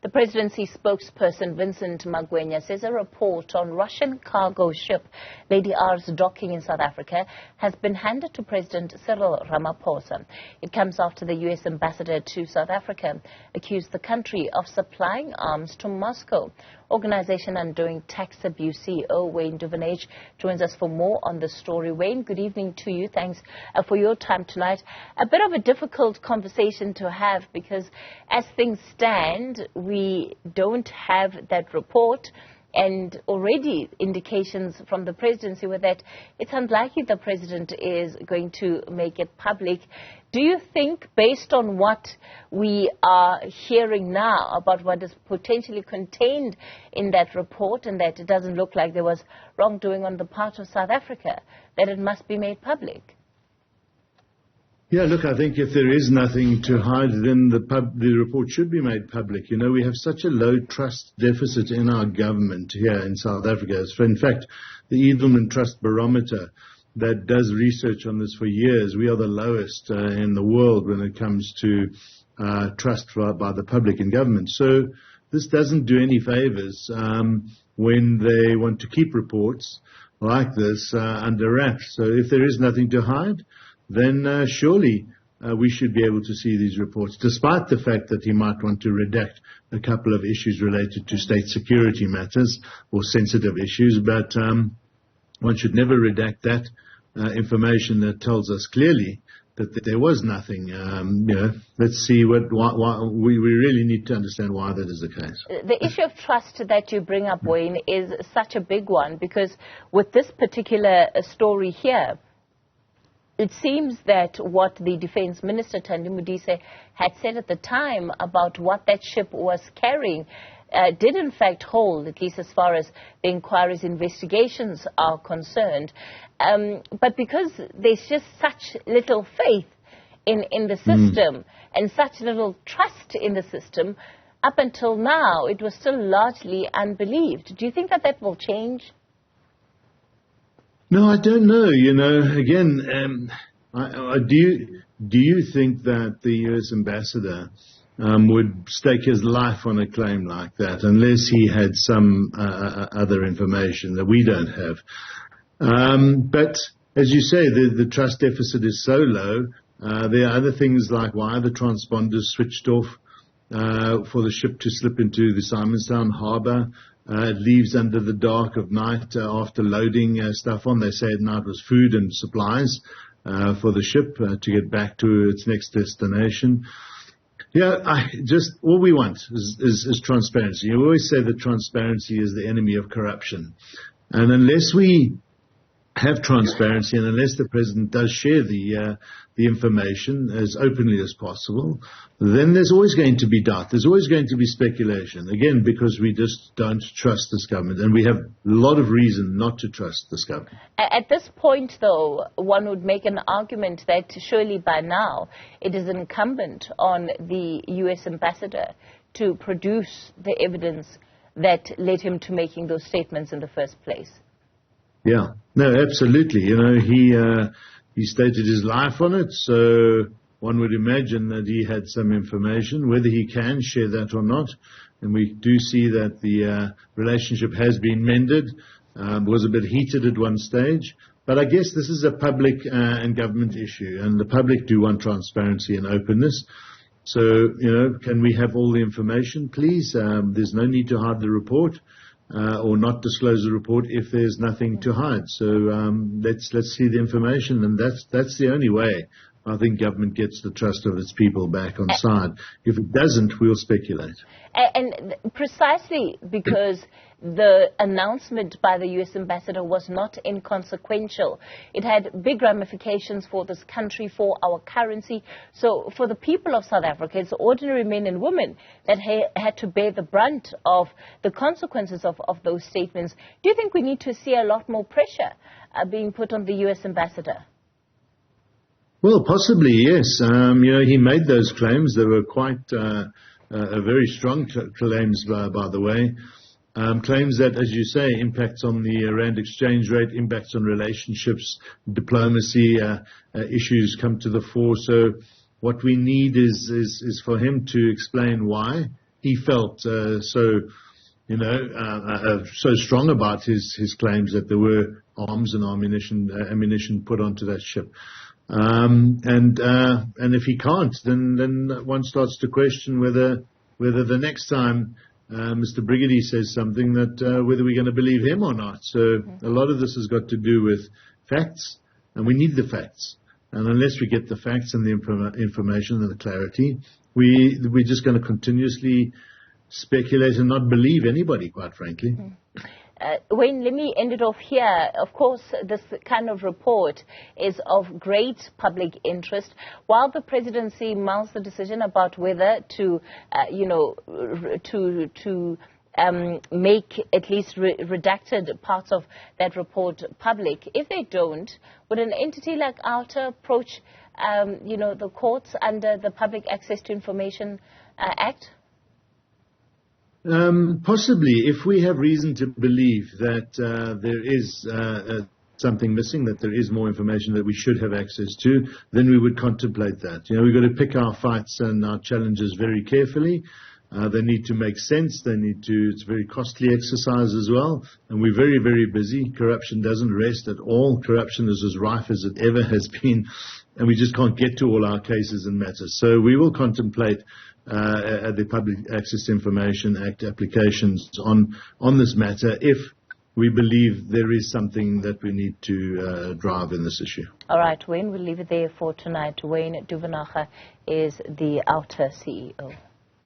The Presidency spokesperson Vincent Magwenya says a report on Russian cargo ship Lady R's docking in South Africa has been handed to President Cyril Ramaphosa. It comes after the U.S. ambassador to South Africa accused the country of supplying arms to Moscow. Organization Undoing Tax Abuse CEO Wayne Duvenage joins us for more on the story. Wayne, good evening to you. Thanks for your time tonight. A bit of a difficult conversation to have because as things stand, we don't have that report, and already indications from the presidency were that it's unlikely the president is going to make it public. Do you think, based on what we are hearing now about what is potentially contained in that report and that it doesn't look like there was wrongdoing on the part of South Africa, that it must be made public? Yeah, look, I think if there is nothing to hide, then the report should be made public. You know, we have such a low trust deficit in our government here in South Africa. In fact, the Newzroom Trust Barometer that does research on this for years, we are the lowest in the world when it comes to trust by the public in government. So this doesn't do any favors when they want to keep reports like this under wraps. So if there is nothing to hide, then surely we should be able to see these reports, despite the fact that he might want to redact a couple of issues related to state security matters or sensitive issues. But one should never redact that information that tells us clearly that there was nothing. Let's see why we really need to understand why that is the case. The issue of trust that you bring up, Wayne, is such a big one because with this particular story here, it seems that what the Defense Minister, Thandi Modise, had said at the time about what that ship was carrying did in fact hold, at least as far as the inquiries, investigations are concerned. But because there's just such little faith in the system and such little trust in the system, up until now, it was still largely unbelieved. Do you think that that will change? No, I don't know. You know, again, do you think that the U.S. ambassador would stake his life on a claim like that unless he had some other information that we don't have? But as you say, the trust deficit is so low. There are other things like why are the transponders switched off for the ship to slip into the Simonstown harbour. It leaves under the dark of night after loading stuff on. They say at night was food and supplies for the ship to get back to its next destination. Yeah, all we want is transparency. You always say that transparency is the enemy of corruption. And unless we have transparency and unless the president does share the information as openly as possible, then there's always going to be doubt. There's always going to be speculation. Again, because we just don't trust this government. And we have a lot of reason not to trust this government. At this point, though, one would make an argument that surely by now it is incumbent on the U.S. ambassador to produce the evidence that led him to making those statements in the first place. Yeah, no, absolutely. You know, he stated his life on it, so one would imagine that he had some information, whether he can share that or not. And we do see that the relationship has been mended, was a bit heated at one stage. But I guess this is a public and government issue, and the public do want transparency and openness. So, you know, can we have all the information, please? There's no need to hide the report. Or not disclose the report if there's nothing to hide. So let's see the information, and that's the only way I think government gets the trust of its people back on side. If it doesn't, we'll speculate. And precisely because the announcement by the U.S. ambassador was not inconsequential. It had big ramifications for this country, for our currency. So for the people of South Africa, it's ordinary men and women that had to bear the brunt of the consequences of those statements. Do you think we need to see a lot more pressure being put on the U.S. ambassador? Well, possibly, yes. You know, he made those claims. They were quite very strong claims, by the way. Claims that, as you say, impacts on the rand exchange rate, impacts on relationships, diplomacy, issues come to the fore. So what we need is for him to explain why he felt so strong about his claims that there were arms and ammunition put onto that ship. And if he can't, then one starts to question whether the next time Mr. Brigady says something, that whether we're going to believe him or not. So a lot of this has got to do with facts, and we need the facts. And unless we get the facts and the information and the clarity, we're just going to continuously speculate and not believe anybody, quite frankly. Wayne, let me end it off here. Of course, this kind of report is of great public interest. While the presidency mounts the decision about whether to, make at least redacted parts of that report public, if they don't, would an entity like OUTA approach, the courts under the Public Access to Information Act? Possibly, if we have reason to believe that there is something missing, that there is more information that we should have access to, then we would contemplate that. We've got to pick our fights and our challenges very carefully. They need to make sense. It's a very costly exercise as well. And we're very, very busy. Corruption doesn't rest at all. Corruption is as rife as it ever has been. And we just can't get to all our cases and matters. So we will contemplate the Public Access to Information Act applications on this matter if we believe there is something that we need to drive in this issue. All right, Wayne, we'll leave it there for tonight. Wayne Duvenage is the OUTA CEO.